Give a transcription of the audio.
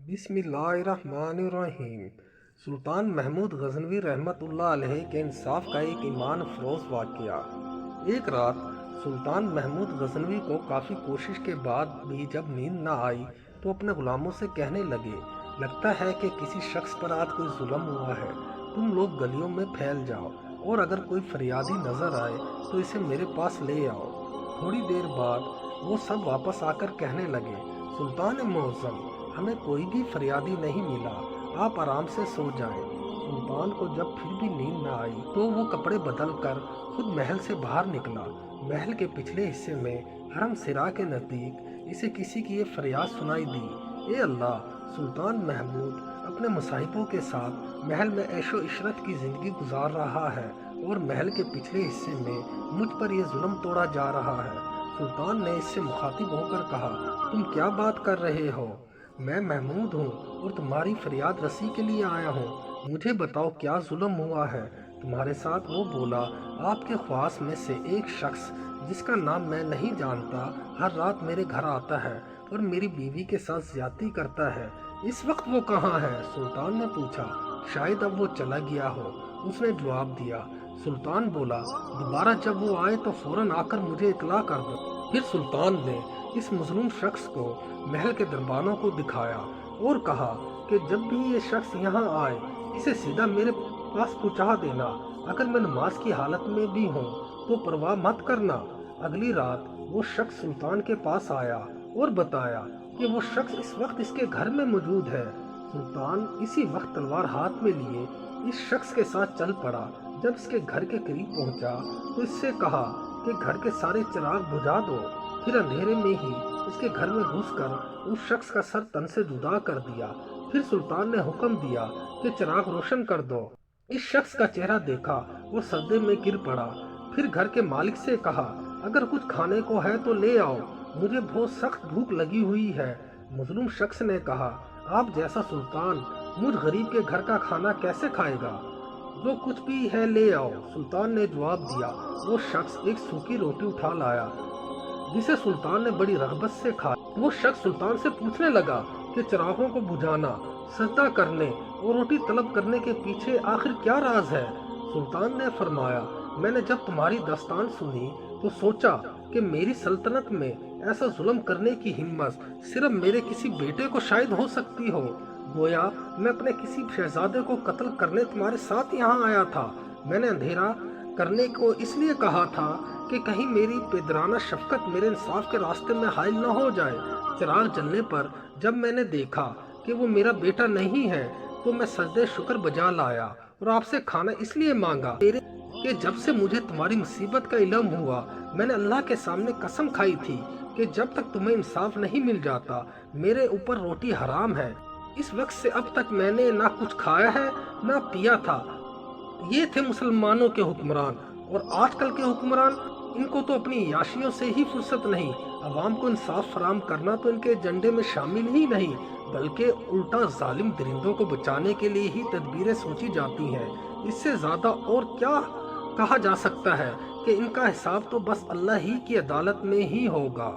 बिस्मिल्लाहिर्रहमानिर्रहीम। सुल्तान महमूद गजनवी रहमतुल्लाह अलैह के इंसाफ का एक ईमान अफरोज़ वाक़या। एक रात सुल्तान महमूद गजनवी को काफ़ी कोशिश के बाद भी जब नींद न आई तो अपने ग़ुलामों से कहने लगे, लगता है कि किसी शख्स पर आज कोई जुल्म हुआ है। तुम लोग गलियों में फैल जाओ और अगर कोई फरियादी नज़र आए तो इसे मेरे पास ले आओ। थोड़ी देर बाद वो सब वापस आकर कहने लगे, सुल्तान मुअज़्ज़म, हमें कोई भी फरियादी नहीं मिला, आप आराम से सो जाएं। सुल्तान को जब फिर भी नींद न आई तो वो कपड़े बदल कर खुद महल से बाहर निकला। महल के पिछले हिस्से में हरम सिरा के नज़दीक इसे किसी की ये फरियाद सुनाई दी, ए अल्लाह, सुल्तान महमूद अपने मुसाहिबों के साथ महल में ऐशो इशरत की ज़िंदगी गुजार रहा है और महल के पिछले हिस्से में मुझ पर यह जुल्म तोड़ा जा रहा है। सुल्तान ने इससे मुखातिब होकर कहा, तुम क्या बात कर रहे हो? मैं महमूद हूँ और तुम्हारी फरियाद रसी के लिए आया हूँ। मुझे बताओ क्या जुल्म हुआ है तुम्हारे साथ? वो बोला, आपके ख्वास में से एक शख्स जिसका नाम मैं नहीं जानता हर रात मेरे घर आता है और मेरी बीवी के साथ ज्यादती करता है। इस वक्त वो कहाँ है? सुल्तान ने पूछा। शायद अब वो चला गया हो, उसने जवाब दिया। सुल्तान बोला, दोबारा जब वो आए तो फौरन आकर मुझे इतला कर दो। फिर सुल्तान ने इस मजलूम शख्स को महल के दरबानों को दिखाया और कहा कि जब भी ये शख्स यहाँ आए इसे सीधा मेरे पास पहुँचा देना। अगर मैं नमाज की हालत में भी हूँ तो परवाह मत करना। अगली रात वो शख्स सुल्तान के पास आया और बताया कि वो शख्स इस वक्त इसके घर में मौजूद है। सुल्तान इसी वक्त तलवार हाथ में लिए इस शख्स के साथ चल पड़ा। जब इसके घर के करीब पहुंचा तो इससे कहा कि घर के सारे चिराग बुझा दो। फिर अंधेरे में ही इसके घर में घुसकर उस शख्स का सर तन से जुदा कर दिया। फिर सुल्तान ने हुक्म दिया कि चिराग रोशन कर दो। इस शख्स का चेहरा देखा, वो सजदे में गिर पड़ा। फिर घर के मालिक से कहा, अगर कुछ खाने को है तो ले आओ, मुझे बहुत सख्त भूख लगी हुई है। मजलूम शख्स ने कहा, आप जैसा सुल्तान मुझ गरीब के घर का खाना कैसे खाएगा? जो कुछ भी है ले आओ। सुल्तान ने जवाब दिया। वो शख्स एक सूखी रोटी उठा लाया जिसे सुल्तान ने बड़ी रग़बत से खाया। वो शख्स सुल्तान से पूछने लगा कि चिरागों को बुझाना, सजदा करने और रोटी तलब करने के पीछे आखिर क्या राज है? सुल्तान ने फरमाया, मैंने जब तुम्हारी दास्तान सुनी तो सोचा कि मेरी सल्तनत में ऐसा जुल्म करने की हिम्मत सिर्फ मेरे किसी बेटे को शायद हो सकती हो। गोया मैं अपने किसी शहजादे को कत्ल करने तुम्हारे साथ यहाँ आया था। मैंने अंधेरा करने को इसलिए कहा था कि कहीं मेरी पेदराना शफकत मेरे इंसाफ के रास्ते में हाइल न हो जाए। चिराग जलने पर जब मैंने देखा कि वो मेरा बेटा नहीं है तो मैं सजदे शुक्र बजा लाया और आपसे खाना इसलिए मांगा कि जब से मुझे तुम्हारी मुसीबत का इल्म हुआ मैंने अल्लाह के सामने कसम खाई थी कि जब तक तुम्हें इंसाफ नहीं मिल जाता मेरे ऊपर रोटी हराम है। इस वक्त से अब तक मैंने ना कुछ खाया है ना पिया था। ये थे मुसलमानों के हुक्मरान और आजकल के हुक्मरान, इनको तो अपनी याशियों से ही फुर्सत नहीं। अवाम को इंसाफ फराम करना तो इनके एजेंडे में शामिल ही नहीं, बल्कि उल्टा जालिम दरिंदों को बचाने के लिए ही तदबीरें सोची जाती हैं। इससे ज़्यादा और क्या कहा जा सकता है कि इनका हिसाब तो बस अल्लाह ही की अदालत में ही होगा।